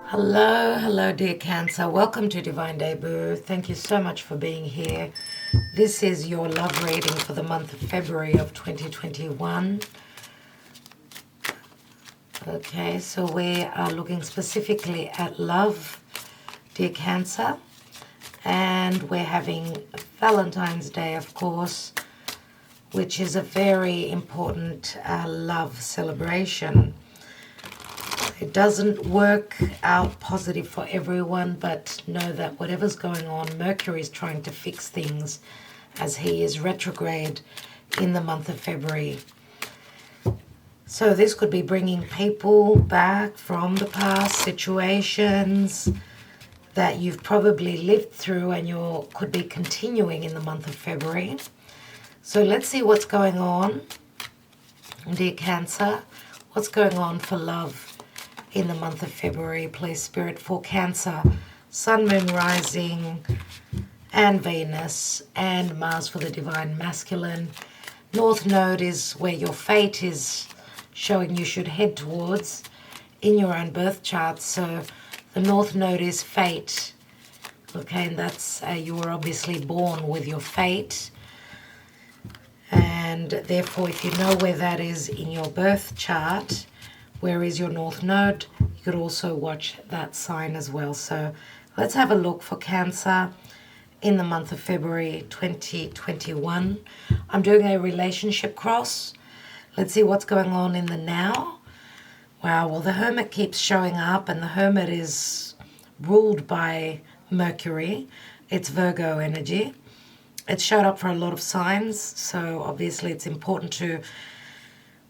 Hello, dear Cancer. Welcome to Divine Debut. Thank you so much for being here. This is your love reading for the month of February of 2021. Okay, so we are looking specifically at love, dear Cancer. And we're having Valentine's Day, of course, which is a very important love celebration. It doesn't work out positive for everyone, but know that whatever's going on, Mercury is trying to fix things as he is retrograde in the month of February. So this could be bringing people back from the past, situations that you've probably lived through and you could be continuing in the month of February. So let's see what's going on, dear Cancer. What's going on for love in the month of February, please, Spirit, for Cancer? Sun, Moon, Rising, and Venus, and Mars for the Divine Masculine. North Node is where your fate is showing you should head towards in your own birth chart. So the North Node is fate. Okay, and that's, you were obviously born with your fate. And therefore, if you know where that is in your birth chart, where is your North Node, you could also watch that sign as well. So let's have a look for Cancer in the month of February 2021. I'm doing a relationship cross. Let's see what's going on in the now. Wow, well, the Hermit keeps showing up, and the Hermit is ruled by Mercury. It's Virgo energy. It's showed up for a lot of signs, so obviously it's important to,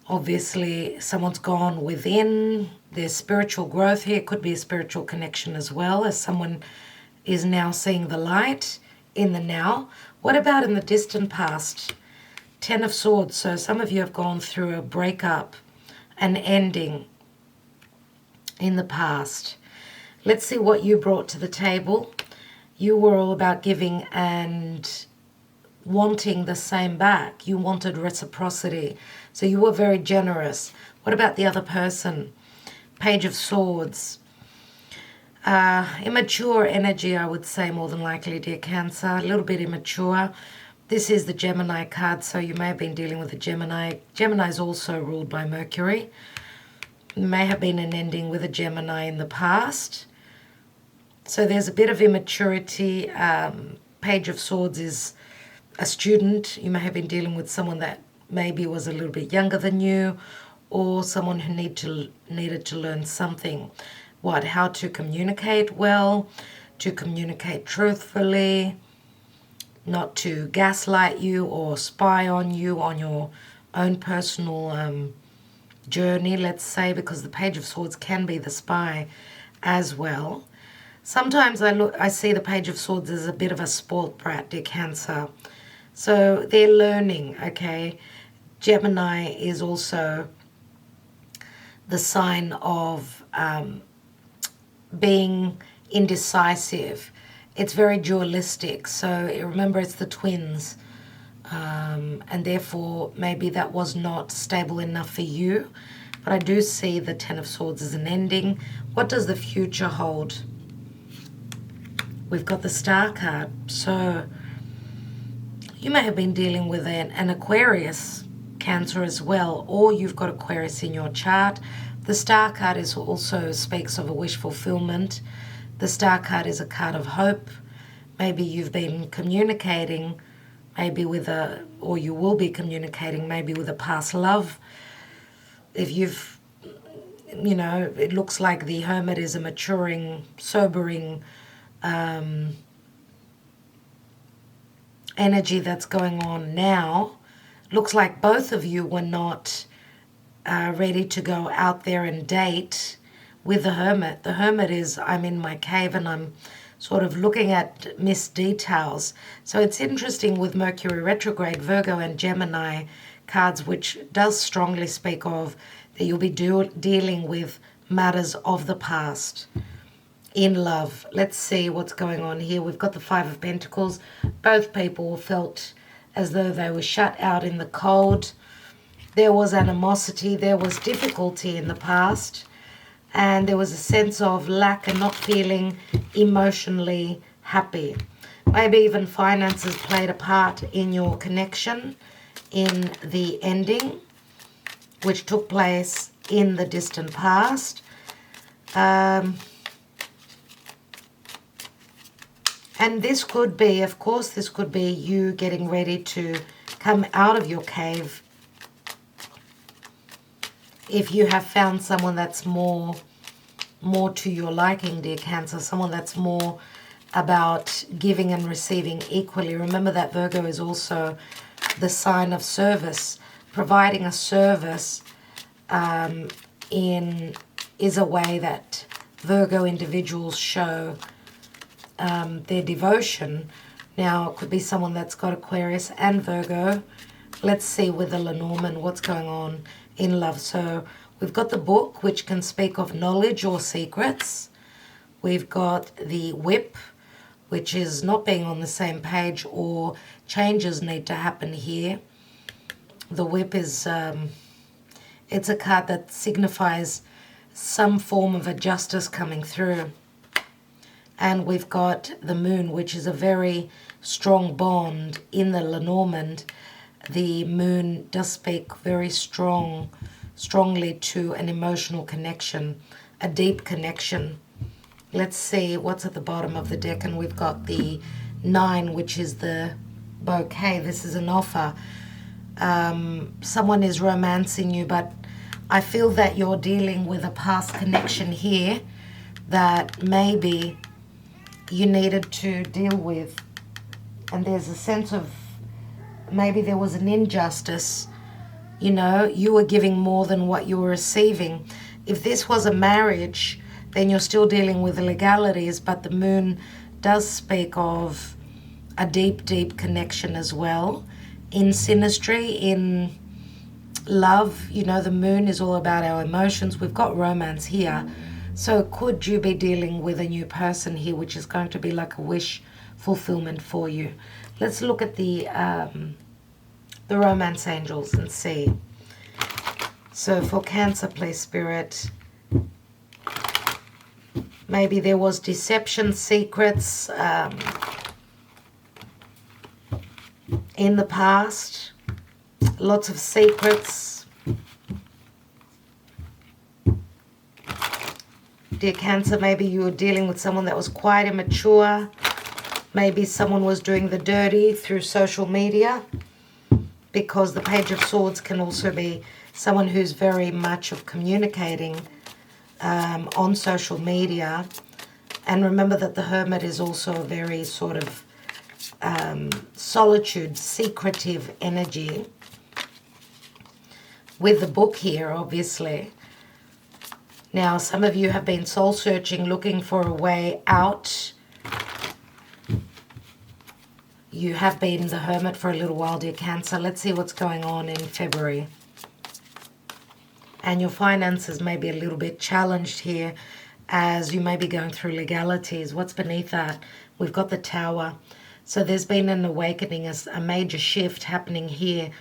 obviously someone's gone within, there's spiritual growth here. It could be a spiritual connection as well, as someone is now seeing the light in the now. What about in the distant past? Ten of Swords. So some of you have gone through a breakup, an ending in the past. Let's see what you brought to the table. You were all about giving and wanting the same back. You wanted reciprocity. So you were very generous. What about the other person? Page of Swords. Immature energy, I would say, more than likely, dear Cancer. A little bit immature. This is the Gemini card, so you may have been dealing with a Gemini. Gemini is also ruled by Mercury. You may have been an ending with a Gemini in the past. So there's a bit of immaturity. Page of Swords is a student. You may have been dealing with someone that maybe was a little bit younger than you, or someone who needed to learn something. How to communicate well, to communicate truthfully, not to gaslight you or spy on you on your own personal journey, let's say, because the Page of Swords can be the spy as well. Sometimes I see the Page of Swords as a bit of a spoilt brat, dear Cancer. So they're learning, okay? Gemini is also the sign of being indecisive. It's very dualistic. So remember, it's the twins. And therefore, maybe that was not stable enough for you. But I do see the Ten of Swords as an ending. What does the future hold? We've got the Star card. So you may have been dealing with an Aquarius, Cancer, as well, or you've got Aquarius in your chart. The Star card is also speaks of a wish fulfillment. The Star card is a card of hope. Maybe you've been communicating, maybe with or you will be communicating maybe with a past love. If you've, it looks like the Hermit is a maturing, sobering energy that's going on now. Looks like both of you were not ready to go out there and date with the Hermit. The Hermit is, I'm in my cave and I'm sort of looking at missed details. So it's interesting with Mercury retrograde, Virgo and Gemini cards, which does strongly speak of that you'll be dealing with matters of the past in love. Let's see what's going on here. We've got the Five of Pentacles. Both people felt as though they were shut out in the cold. There was animosity. There was difficulty in the past. and there was a sense of lack and not feeling emotionally happy. Maybe even finances played a part in your connection in the ending, which took place in the distant past. And this could be, of course, this could be you getting ready to come out of your cave. If you have found someone that's more to your liking, dear Cancer, someone that's more about giving and receiving equally. Remember that Virgo is also the sign of service. Providing a service is a way that Virgo individuals show their devotion. Now, it could be someone that's got Aquarius and Virgo. Let's see with the Lenormand what's going on in love. So we've got the book, which can speak of knowledge or secrets. We've got the whip, which is not being on the same page, or changes need to happen here. The whip is, it's a card that signifies some form of a justice coming through. And we've got the moon, which is a very strong bond in the Lenormand. The moon does speak very strongly to an emotional connection, a deep connection. Let's see what's at the bottom of the deck. And we've got the 9, which is the bouquet. This is an offer. Someone is romancing you, but I feel that you're dealing with a past connection here that maybe you needed to deal with. And there's a sense of maybe there was an injustice. You know, you were giving more than what you were receiving. If this was a marriage, then you're still dealing with the legalities, but the moon does speak of a deep, deep connection as well. In synastry, in love, you know, the moon is all about our emotions. We've got romance here. So could you be dealing with a new person here, which is going to be like a wish fulfillment for you? Let's look at the romance angels and see. So for Cancer, please, Spirit, maybe there was deception, secrets in the past, lots of secrets. Dear Cancer, maybe you were dealing with someone that was quite immature. Maybe someone was doing the dirty through social media, because the Page of Swords can also be someone who's very much of communicating on social media. And remember that the Hermit is also a very sort of solitude, secretive energy. With the book here, obviously. Now, some of you have been soul searching, looking for a way out. You have been the Hermit for a little while, dear Cancer. Let's see what's going on in February. And your finances may be a little bit challenged here, as you may be going through legalities. What's beneath that? We've got the Tower. So there's been an awakening, a major shift happening here,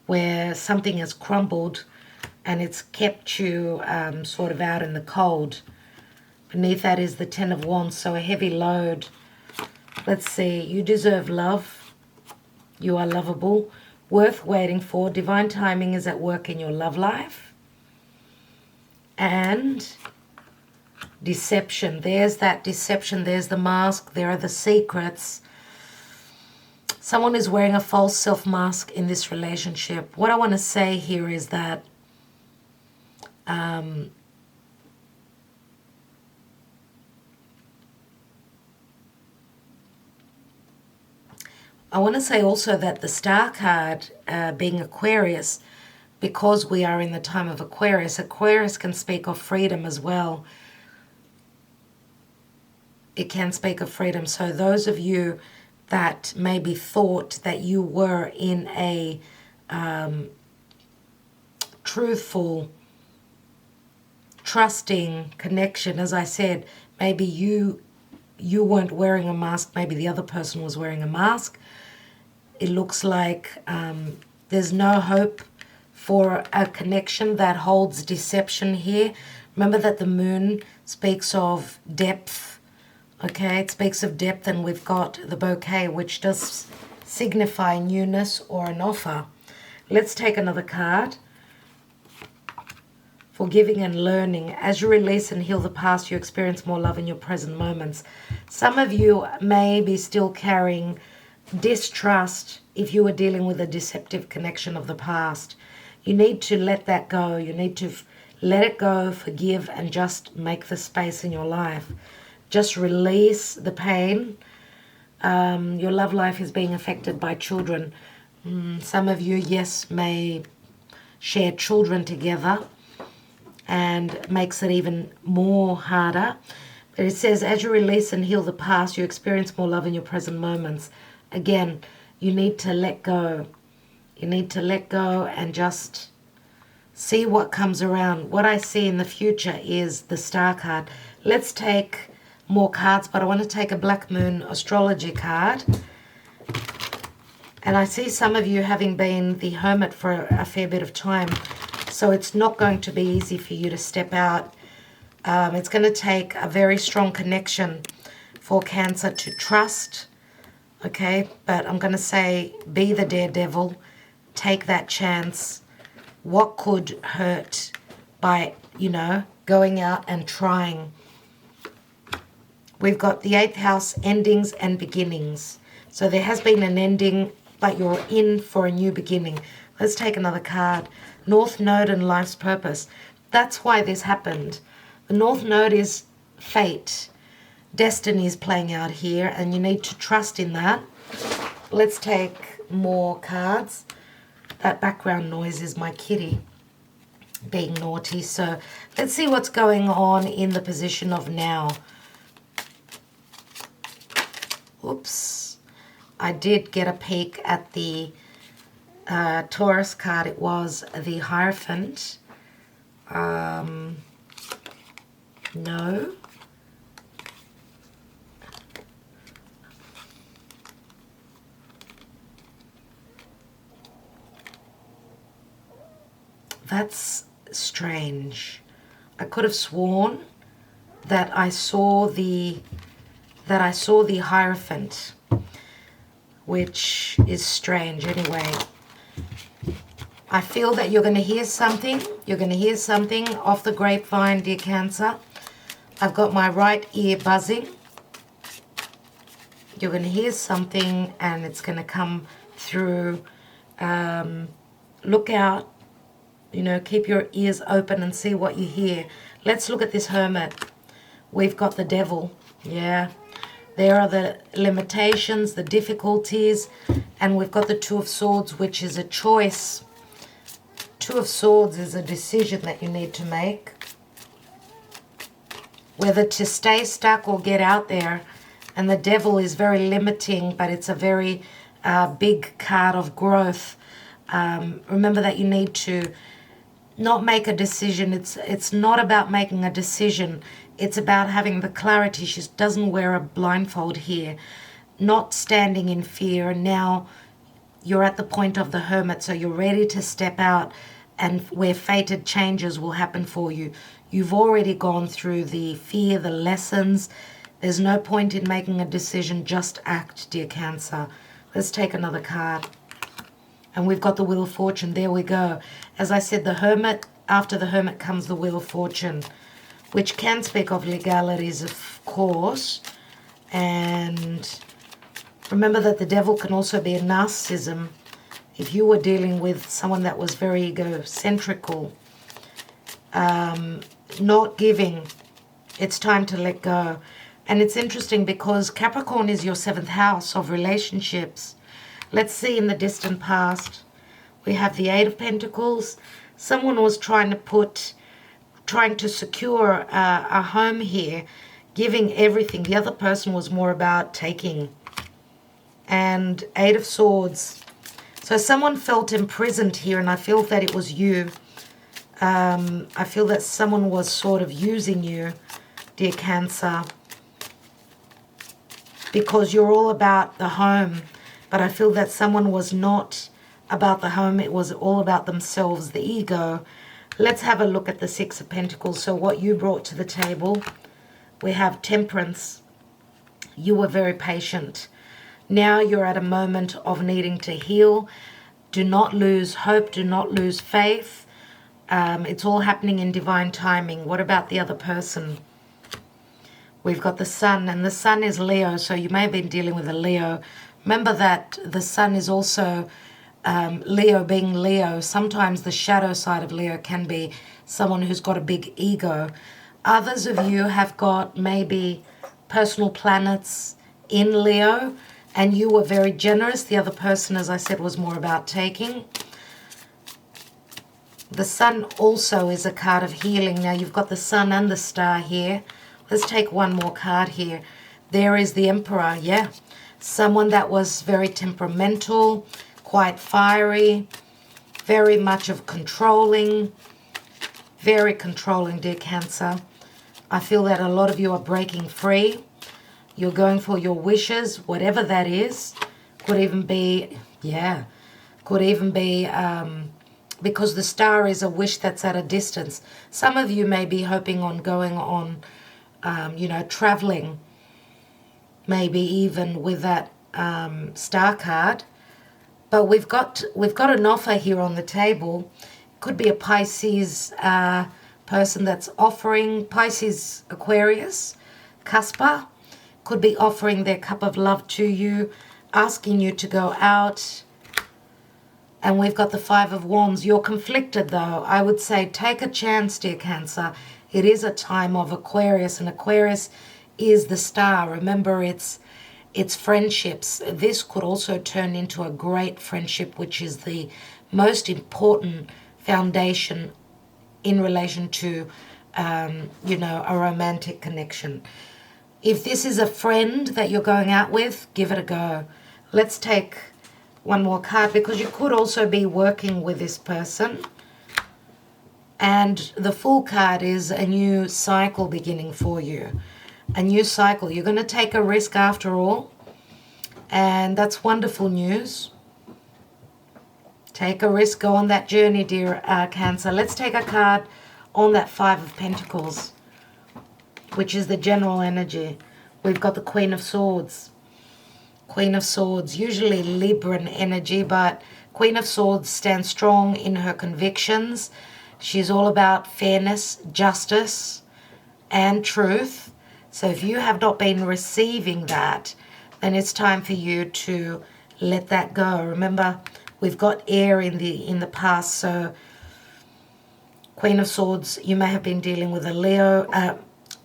where something has crumbled and it's kept you sort of out in the cold. Beneath that is the 10 of Wands, so a heavy load. Let's see, you deserve love. You are lovable, worth waiting for. Divine timing is at work in your love life. And deception. There's that deception. There's the mask. There are the secrets. Someone is wearing a false self-mask in this relationship. What I want to say here is that I want to say also that the Star card, being Aquarius, because we are in the time of Aquarius, Aquarius can speak of freedom as well. It can speak of freedom. So those of you that maybe thought that you were in a truthful, trusting connection, as I said, maybe you weren't wearing a mask, maybe the other person was wearing a mask. It looks like there's no hope for a connection that holds deception here. Remember that the moon speaks of depth, okay? It speaks of depth, and we've got the bouquet, which does signify newness or an offer. Let's take another card. Forgiving and learning. As you release and heal the past, you experience more love in your present moments. Some of you may be still carrying distrust if you were dealing with a deceptive connection of the past. You need to let that go. You need to let it go, forgive, and just make the space in your life. Just release the pain. Your love life is being affected by children. Some of you, yes, may share children together, and makes it even more harder. But it says, as you release and heal the past, you experience more love in your present moments. Again, you need to let go. You need to let go and just see what comes around. What I see in the future is the Star card. Let's take more cards, but I want to take a Black Moon astrology card. And I see some of you having been the Hermit for a fair bit of time. So it's not going to be easy for you to step out. It's going to take a very strong connection for Cancer to trust. Okay, but I'm going to say be the daredevil. Take that chance. What could hurt by, going out and trying? We've got the 8th house, endings and beginnings. So there has been an ending, but you're in for a new beginning. Let's take another card. North Node and life's purpose. That's why this happened. The North Node is fate. Destiny is playing out here, and you need to trust in that. Let's take more cards. That background noise is my kitty being naughty. So let's see what's going on in the position of now. Oops. I did get a peek at the Taurus card. It was the Hierophant. No. That's strange. I could have sworn that I saw the Hierophant, which is strange anyway. I feel that you're going to hear something. You're going to hear something off the grapevine, dear Cancer. I've got my right ear buzzing. You're going to hear something, and it's going to come through. Look out. Keep your ears open and see what you hear. Let's look at this Hermit. We've got the Devil. Yeah. There are the limitations, the difficulties, and we've got the Two of Swords, which is a choice. Two of Swords is a decision that you need to make. Whether to stay stuck or get out there. And the Devil is very limiting, but it's a very big card of growth. Remember that you need to not make a decision. It's not about making a decision. It's about having the clarity. She doesn't wear a blindfold here. Not standing in fear. And now you're at the point of the Hermit, so you're ready to step out, and where fated changes will happen for you. You've already gone through the fear, the lessons. There's no point in making a decision. Just act, dear Cancer. Let's take another card. And we've got the Wheel of Fortune. There we go. As I said, the Hermit, after the Hermit comes the Wheel of Fortune, which can speak of legalities, of course. And remember that the Devil can also be a narcissism. If you were dealing with someone that was very egocentrical, not giving, it's time to let go. And it's interesting because Capricorn is your 7th house of relationships. Let's see in the distant past. We have the 8 of Pentacles. Someone was trying to secure a home here, giving everything. The other person was more about taking. And 8 of Swords. So someone felt imprisoned here, and I feel that it was you. I feel that someone was sort of using you, dear Cancer, because you're all about the home. But I feel that someone was not about the home. It was all about themselves, the ego. Let's have a look at the Six of Pentacles. So what you brought to the table, we have Temperance. You were very patient. Now you're at a moment of needing to heal. Do not lose hope. Do not lose faith. It's all happening in divine timing. What about the other person? We've got the Sun, and the Sun is Leo, so you may have been dealing with a Leo. Remember that the Sun is also Leo being Leo. Sometimes the shadow side of Leo can be someone who's got a big ego. Others of you have got maybe personal planets in Leo, and you were very generous. The other person, as I said, was more about taking. The Sun also is a card of healing. Now you've got the Sun and the Star here. Let's take one more card here. There is the Emperor, yeah. Someone that was very temperamental, quite fiery, very much of controlling, very controlling, dear Cancer. I feel that a lot of you are breaking free. You're going for your wishes, whatever that is. Could even be, yeah, could even be because the Star is a wish that's at a distance. Some of you may be hoping on going on, traveling, maybe even with that Star card. But we've got an offer here on the table. Could be a Pisces person that's offering, Pisces, Aquarius, Cusper, could be offering their cup of love to you, asking you to go out. And we've got the Five of Wands. You're conflicted though. I would say take a chance, dear Cancer. It is a time of Aquarius, and Aquarius is the Star. Remember, it's friendships. This could also turn into a great friendship, which is the most important foundation in relation to, a romantic connection. If this is a friend that you're going out with, give it a go. Let's take one more card, because you could also be working with this person. And the Fool card is a new cycle beginning for you. A new cycle. You're going to take a risk after all. And that's wonderful news. Take a risk, go on that journey, dear Cancer. Let's take a card on that Five of Pentacles, which is the general energy. We've got the Queen of Swords. Queen of Swords, usually Libran energy, but Queen of Swords stands strong in her convictions. She's all about fairness, justice, and truth. So if you have not been receiving that, then it's time for you to let that go. Remember, we've got air in the past, so Queen of Swords, you may have been dealing with a Leo.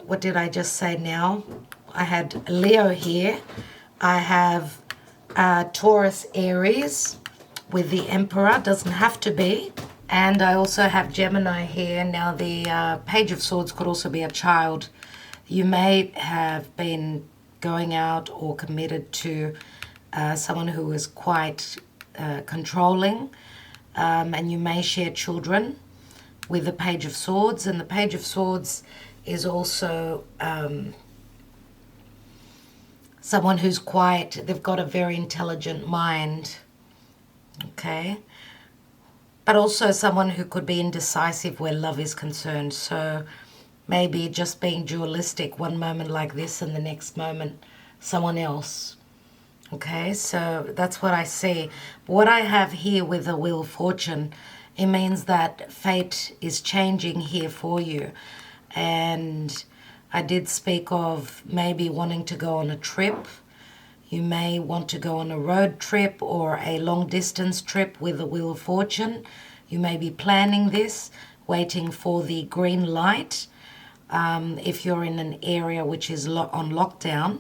What did I just say now? I had Leo here. I have Taurus, Aries with the Emperor. Doesn't have to be. And I also have Gemini here. Now the Page of Swords could also be a child. You may have been going out or committed to someone who is quite controlling, and you may share children with the Page of Swords. And the Page of Swords is also someone who's they've got a very intelligent mind, okay? But also someone who could be indecisive where love is concerned. So maybe just being dualistic, one moment like this and the next moment someone else. Okay, so that's what I see. What I have here with the Wheel of Fortune, it means that fate is changing here for you. And I did speak of maybe wanting to go on a trip. You may want to go on a road trip or a long distance trip with the Wheel of Fortune. You may be planning this, waiting for the green light. If you're in an area which is on lockdown.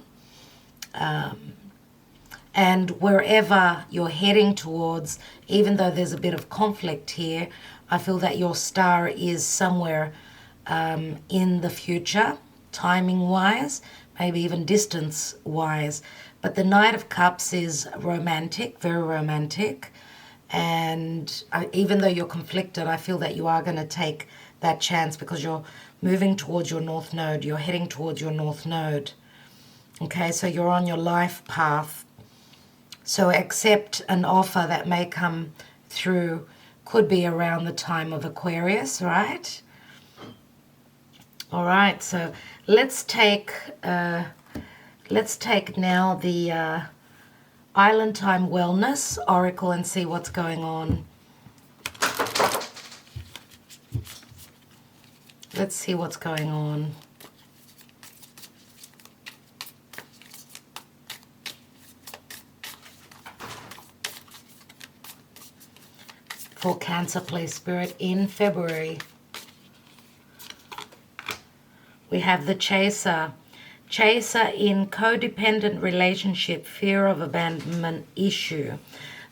And wherever you're heading towards, even though there's a bit of conflict here, I feel that your star is somewhere in the future, timing-wise, maybe even distance-wise. But the Knight of Cups is romantic, very romantic. And even though you're conflicted, I feel that you are going to take that chance because you're moving towards your North Node. You're heading towards your North Node. Okay, so you're on your life path. So accept an offer that may come through could be around the time of Aquarius, right? All right, so let's take now the Island Time Wellness Oracle and see what's going on. Let's see what's going on. For Cancer, please, Spirit, in February. We have the Chaser. Chaser in codependent relationship, fear of abandonment issue.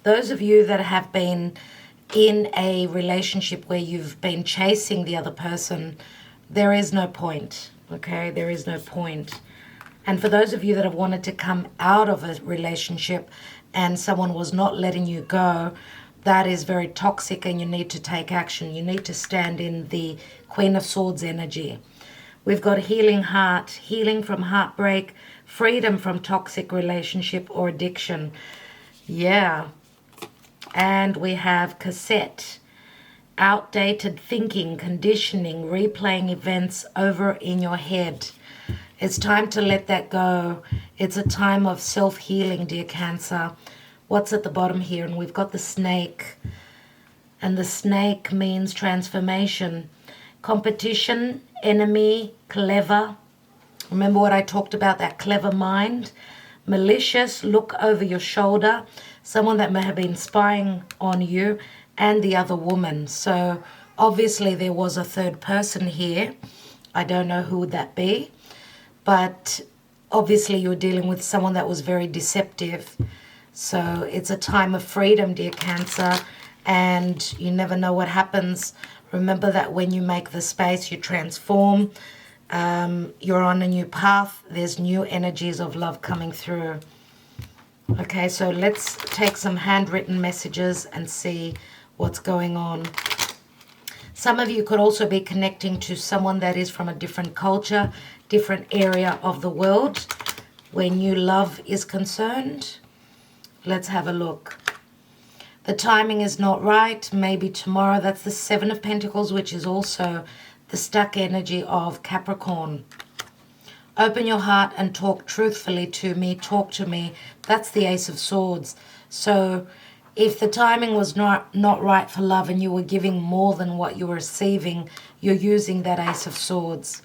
Those of you that have been in a relationship where you've been chasing the other person, there is no point, okay? There is no point. And for those of you that have wanted to come out of a relationship and someone was not letting you go, that is very toxic and you need to take action. You need to stand in the Queen of Swords energy. We've got healing heart, healing from heartbreak, freedom from toxic relationship or addiction. Yeah. And we have cassette, outdated thinking, conditioning, replaying events over in your head. It's time to let that go. It's a time of self-healing, dear Cancer. What's at the bottom here? And we've got the snake. And the snake means transformation. Competition, enemy, clever. Remember what I talked about, that clever mind? Malicious, look over your shoulder. Someone that may have been spying on you and the other woman. So obviously there was a third person here. I don't know who would that be. But obviously you're dealing with someone that was very deceptive. So it's a time of freedom, dear Cancer, and you never know what happens. Remember that when you make the space, you transform. You're on a new path. There's new energies of love coming through. Okay, so let's take some handwritten messages and see what's going on. Some of you could also be connecting to someone that is from a different culture, different area of the world when new love is concerned. Let's have a look. The timing is not right. Maybe tomorrow. That's the Seven of Pentacles, which is also the stuck energy of Capricorn. Open your heart and talk truthfully to me. Talk to me. That's the Ace of Swords. So if the timing was not right for love and you were giving more than what you were receiving, you're using that Ace of Swords.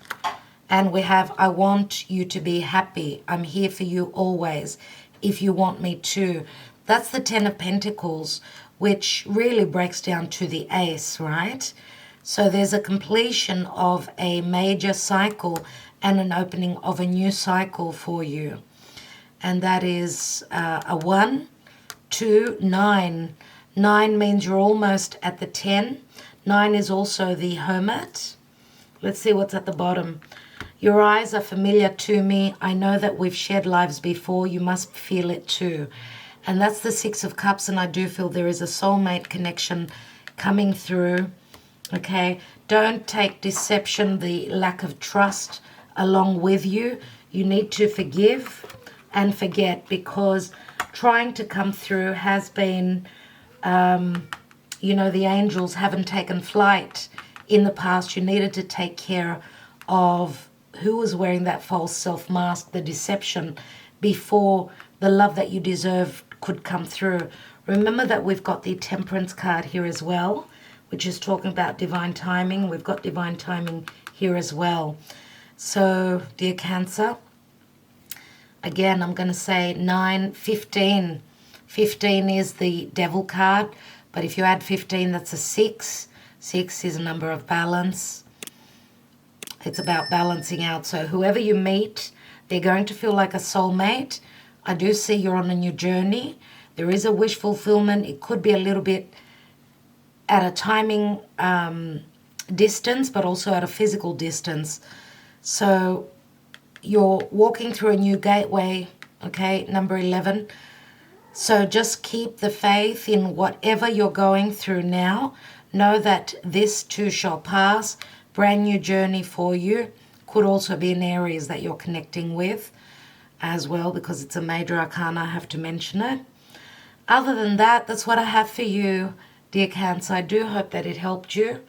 And we have, I want you to be happy. I'm here for you always. If you want me to. That's the Ten of Pentacles, which really breaks down to the Ace, right? So there's a completion of a major cycle and an opening of a new cycle for you. And that is a 1, 2, 9. 9 means you're almost at the 10. 9 is also the Hermit. Let's see what's at the bottom. Your eyes are familiar to me. I know that we've shared lives before. You must feel it too. And that's the Six of Cups, and I do feel there is a soulmate connection coming through. Okay? Don't take deception, the lack of trust along with you. You need to forgive and forget, because trying to come through has been, the angels haven't taken flight in the past. You needed to take care of who was wearing that false self-mask, the deception, before the love that you deserve could come through. Remember that we've got the Temperance card here as well, which is talking about divine timing. We've got divine timing here as well. So, dear Cancer, again, I'm going to say 9, 15. 15 is the Devil card, but if you add 15, that's a 6. 6 is a number of balance. It's about balancing out. So whoever you meet, they're going to feel like a soulmate. I do see you're on a new journey. There is a wish fulfillment. It could be a little bit at a timing distance, but also at a physical distance. So you're walking through a new gateway, okay, number 11. So just keep the faith in whatever you're going through now. Know that this too shall pass. Brand new journey for you. Could also be in areas that you're connecting with as well, because it's a major arcana. I have to mention it. Other than that, that's what I have for you, Dear Cancer, I do hope that it helped you.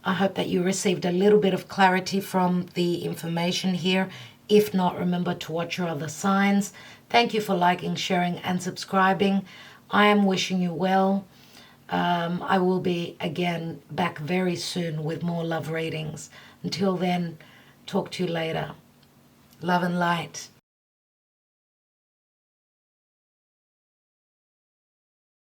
I hope that you received a little bit of clarity from the information here. If not, remember to watch your other signs. Thank you for liking, sharing, and subscribing. I am wishing you well. I will be again back very soon with more love readings. Until then, talk to you later. Love and light.